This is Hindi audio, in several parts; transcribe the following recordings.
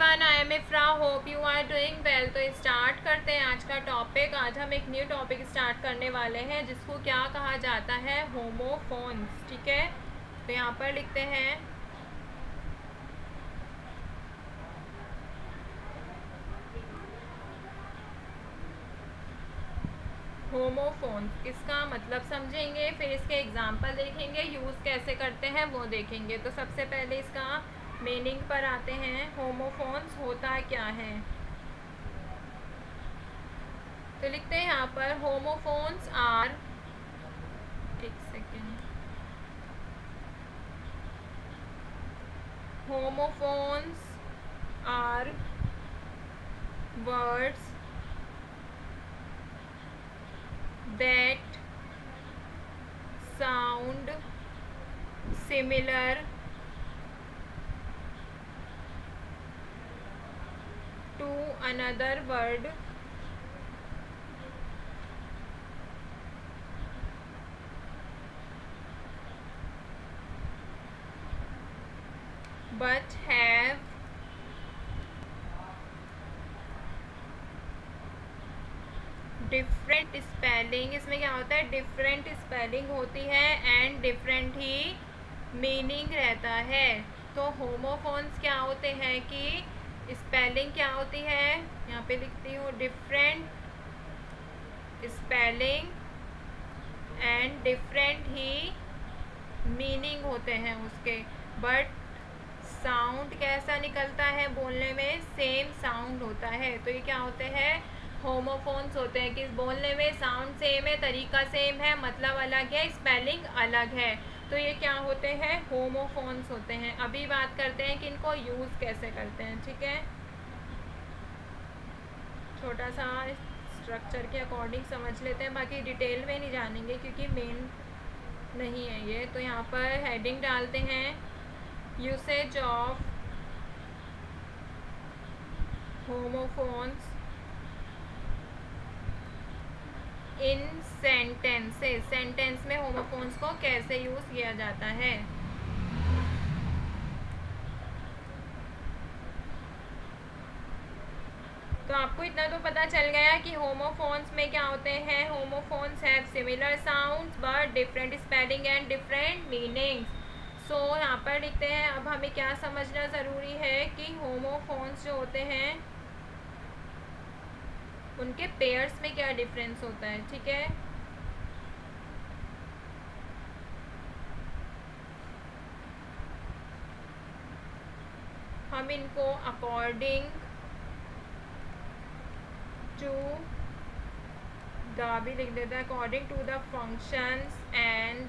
Everyone, I am Ifra, hope you are doing well. तो स्टार्ट करते हैं आज का टॉपिक। आज हम एक न्यू टॉपिक स्टार्ट करने वाले हैं जिसको क्या कहा जाता है, होमोफोन्स। ठीक है, तो यहाँ पर लिखते हैं होमोफोन्स। इसका मतलब समझेंगे, फिर इसके एग्जाम्पल देखेंगे, यूज़ कैसे करते हैं वो देखेंगे। तो सबसे पहले इसका मीनिंग पर आते हैं। होमोफोन्स होता क्या है, तो लिखते हैं यहाँ पर होमोफोन्स आर, एक second, homophones are words that sound similar to another word but have different spelling. इसमें क्या होता है, डिफरेंट स्पेलिंग होती है एंड डिफरेंट ही मीनिंग रहता है। तो होमोफोन्स क्या होते हैं कि स्पेलिंग क्या होती है, यहाँ पे लिखती हूँ, different spelling and different he meaning होते हैं उसके, बट साउंड कैसा निकलता है बोलने में, सेम साउंड होता है। तो ये क्या होते हैं, होमोफोन्स होते हैं कि बोलने में साउंड सेम है, तरीका सेम है, मतलब अलग है, स्पेलिंग अलग है। तो ये क्या होते हैं, होमोफोन्स होते हैं। अभी बात करते हैं कि इनको यूज़ कैसे करते हैं। ठीक है, छोटा सा स्ट्रक्चर के अकॉर्डिंग समझ लेते हैं, बाकी डिटेल में नहीं जानेंगे क्योंकि मेन नहीं है ये। तो यहाँ पर हेडिंग डालते हैं, usage of homophones in sentences. Sentence में होमोफोन्स को कैसे यूज़ किया जाता है। तो आपको इतना तो पता चल गया कि होमोफोन्स में क्या होते हैं, homophones have similar sounds but different spelling and different meanings. So यहाँ पर लिखते हैं, अब हमें क्या समझना ज़रूरी है कि होमोफोन्स जो होते हैं उनके पेयर्स में क्या डिफरेंस होता है। ठीक है, हम इनको अकॉर्डिंग टू द भी लिख देते हैं, according to the functions and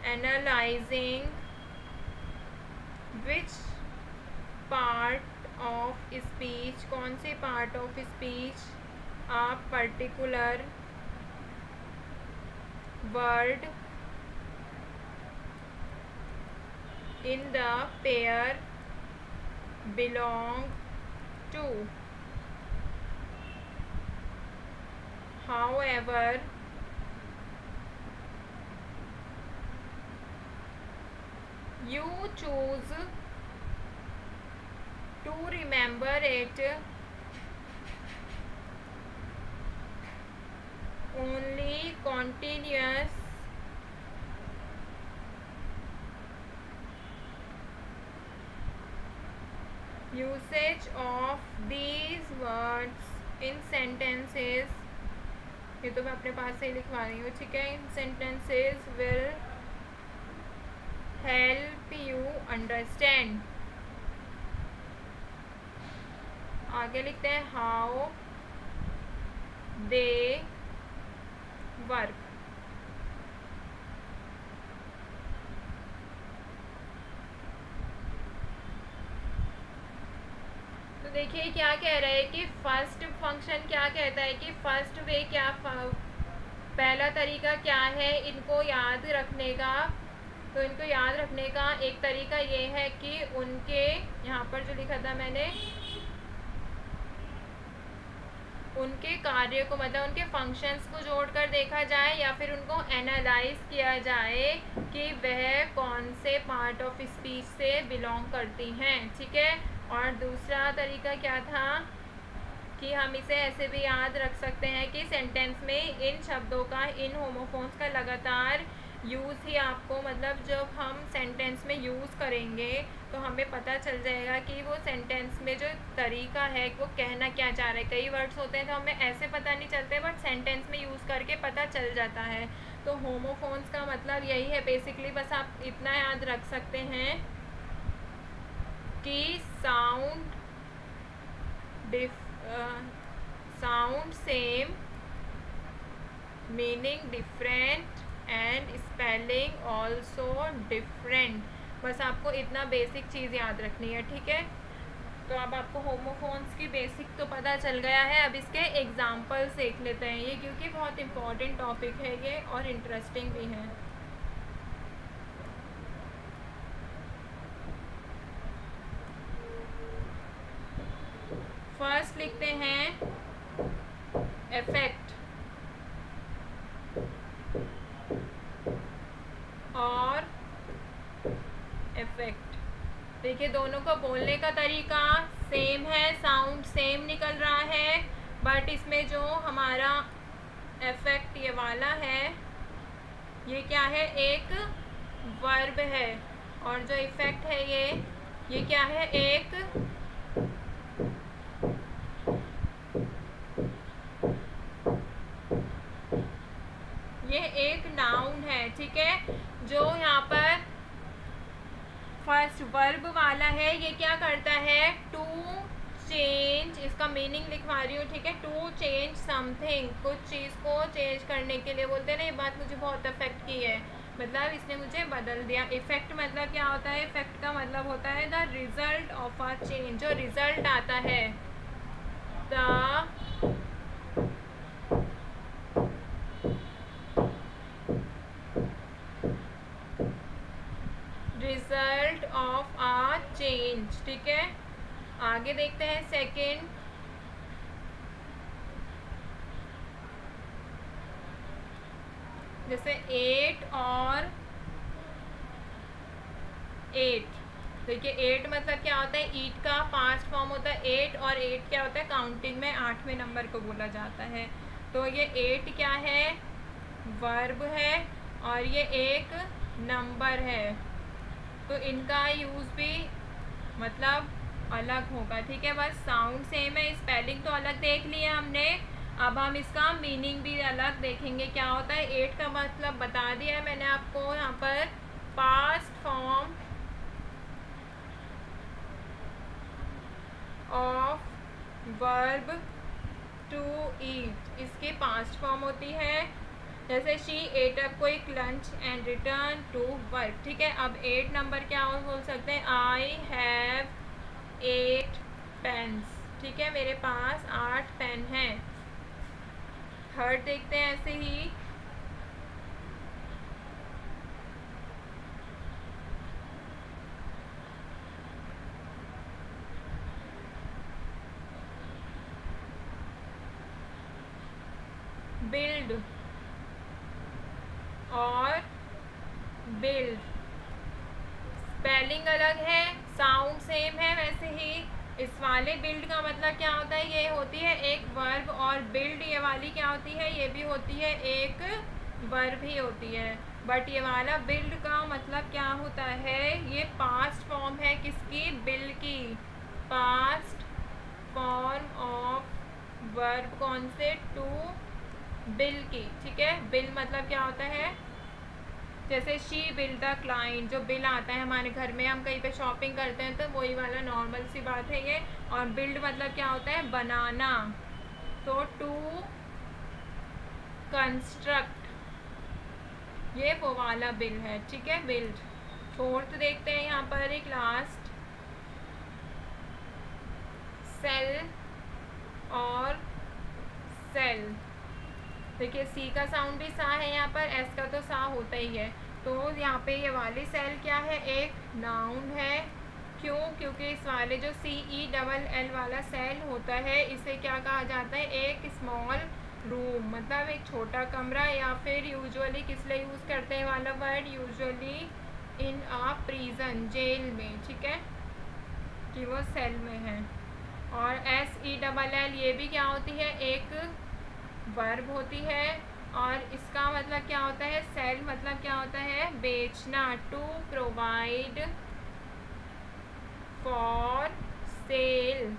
analysing which part of speech, कौन से part of speech a particular word in the pair belong to. However, you choose to remember it only continuous usage of these words in sentences। ये तो मैं अपने पास से ही लिखवा रही हूँ। ठीक है, इन sentences will help you understand. आगे लिखते हैं, हाउ दे वर्क। तो देखिए क्या कह रहा है कि फर्स्ट फंक्शन क्या कहता है कि फर्स्ट वे क्या, पहला तरीका क्या है इनको याद रखने का। तो इनको याद रखने का एक तरीका ये है कि उनके, यहाँ पर जो लिखा था मैंने, उनके कार्य को मतलब उनके फंक्शंस को जोड़कर देखा जाए या फिर उनको एनालाइज किया जाए कि वह कौन से पार्ट ऑफ स्पीच से बिलोंग करती हैं, ठीक है। और दूसरा तरीका क्या था कि हम इसे ऐसे भी याद रख सकते हैं कि सेंटेंस में इन शब्दों का, इन होमोफोन्स का लगातार यूज़ ही आपको मतलब जब हम सेंटेंस में यूज़ करेंगे तो हमें पता चल जाएगा कि वो सेंटेंस में जो तरीका है वो कहना क्या चाह रहा है। कई वर्ड्स होते हैं तो हमें ऐसे पता नहीं चलते, बट सेंटेंस में यूज़ करके पता चल जाता है। तो होमोफोन्स का मतलब यही है बेसिकली, बस आप इतना याद रख सकते हैं कि sound same, meaning different and spelling also different. बस आपको इतना बेसिक चीज़ याद रखनी है, ठीक है। तो अब आपको होमोफोन्स की बेसिक तो पता चल गया है। अब इसके एग्जाम्पल्स देख लेते हैं ये, क्योंकि बहुत इम्पॉर्टेंट टॉपिक है ये और इंटरेस्टिंग भी है। फर्स्ट लिखते हैं इफेक्ट और इफेक्ट। देखिए दोनों का बोलने का तरीका सेम है, साउंड सेम निकल रहा है, बट इसमें जो हमारा इफेक्ट ये वाला है ये क्या है, एक वर्ब है, और जो इफेक्ट है ये क्या है, एक नाउन है, ठीक है। जो यहाँ पर फर्स्ट वर्ब वाला है ये क्या करता है, टू चेंज, इसका मीनिंग लिखवा रही हूँ, ठीक है। टू चेंज समथिंग, कुछ चीज़ को चेंज करने के लिए बोलते हैं ना, ये बात मुझे बहुत अफेक्ट की है, मतलब इसने मुझे बदल दिया। इफेक्ट मतलब क्या होता है, इफेक्ट का मतलब होता है the result of a change, जो रिजल्ट आता है, the result of a change, ठीक है। आगे देखते हैं सेकंड, जैसे 8 और 8। देखिए 8 मतलब क्या होता है, ईट का पास्ट फॉर्म होता है 8, और 8 क्या होता है, काउंटिंग में 8वें नंबर को बोला जाता है। तो ये 8 क्या है, वर्ब है, और ये एक नंबर है, तो इनका यूज़ भी मतलब अलग होगा, ठीक है। बस साउंड सेम है, स्पेलिंग तो अलग देख लिया हमने, अब हम इसका मीनिंग भी अलग देखेंगे क्या होता है। 8 का मतलब बता दिया है मैंने आपको, यहाँ पर past form of verb to eat, इसकी पास्ट फॉर्म होती है, जैसे she ate up quick lunch and return to work, ठीक है। अब 8 नंबर क्या बोल सकते हैं, आई हैव 8 पेन्स, ठीक है, मेरे पास 8 पेन हैं। थर्ड देखते हैं ऐसे ही, बिल्ड और बिल्ड, स्पेलिंग अलग है, साउंड सेम है, वैसे ही इस वाले बिल्ड का मतलब क्या होता है, ये होती है एक वर्ब, और बिल्ड ये वाली क्या होती है, ये भी होती है एक वर्ब ही होती है। बट ये वाला बिल्ड का मतलब क्या होता है, ये पास्ट फॉर्म है किसकी, बिल्ड की, पास्ट फॉर्म ऑफ वर्ब कौन से, टू बिल की, ठीक है। बिल मतलब क्या होता है, जैसे शी बिल द क्लाइंट, जो बिल आता है हमारे घर में, हम कहीं पे शॉपिंग करते हैं तो वही वाला नॉर्मल सी बात है ये। और बिल्ड मतलब क्या होता है, बनाना, तो टू कंस्ट्रक्ट, ये वो वाला बिल है, ठीक है, बिल्ड। फोर्थ देखते हैं यहाँ पर एक लास्ट, सेल और सेल। देखिए सी का साउंड भी सा है यहाँ पर, एस का तो सा होता ही है, तो यहाँ पे ये वाली सेल क्या है, एक नाउन है, क्यों? क्योंकि इस वाले जो CELL वाला सेल होता है इसे क्या कहा जाता है? एक स्मॉल रूम, मतलब एक छोटा कमरा, या फिर यूजुअली किस लिए यूज़ करते हैं वाला word? Usually in a prison, jail में, ठीक है, कि वो सेल में है। और SELL ये भी क्या होती है? एक वर्ब होती है। और इसका मतलब क्या होता है? सेल मतलब क्या होता है? बेचना, टू प्रोवाइड फॉर सेल,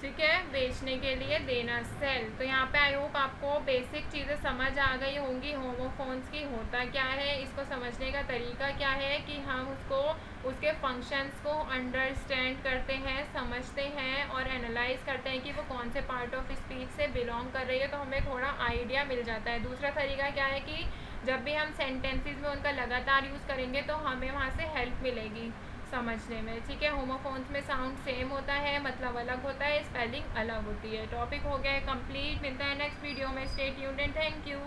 ठीक है, बेचने के लिए देना, सेल। तो यहाँ पे आई होप आपको बेसिक चीज़ें समझ आ गई होंगी होमोफोन्स की होता क्या है, इसको समझने का तरीका क्या है, कि हम उसको उसके फंक्शंस को अंडरस्टैंड करते हैं, समझते हैं और एनालाइज करते हैं कि वो कौन से पार्ट ऑफ स्पीच से बिलोंग कर रही है, तो हमें थोड़ा आइडिया मिल जाता है। दूसरा तरीका क्या है कि जब भी हम सेंटेंसेस में उनका लगातार यूज़ करेंगे तो हमें वहाँ से हेल्प मिलेगी समझने में, ठीक है। होमोफोन्स में साउंड सेम होता है, मतलब अलग होता है, स्पेलिंग अलग होती है। टॉपिक हो गया है कंप्लीट। मिलता है नेक्स्ट वीडियो में। Stay tuned and thank you.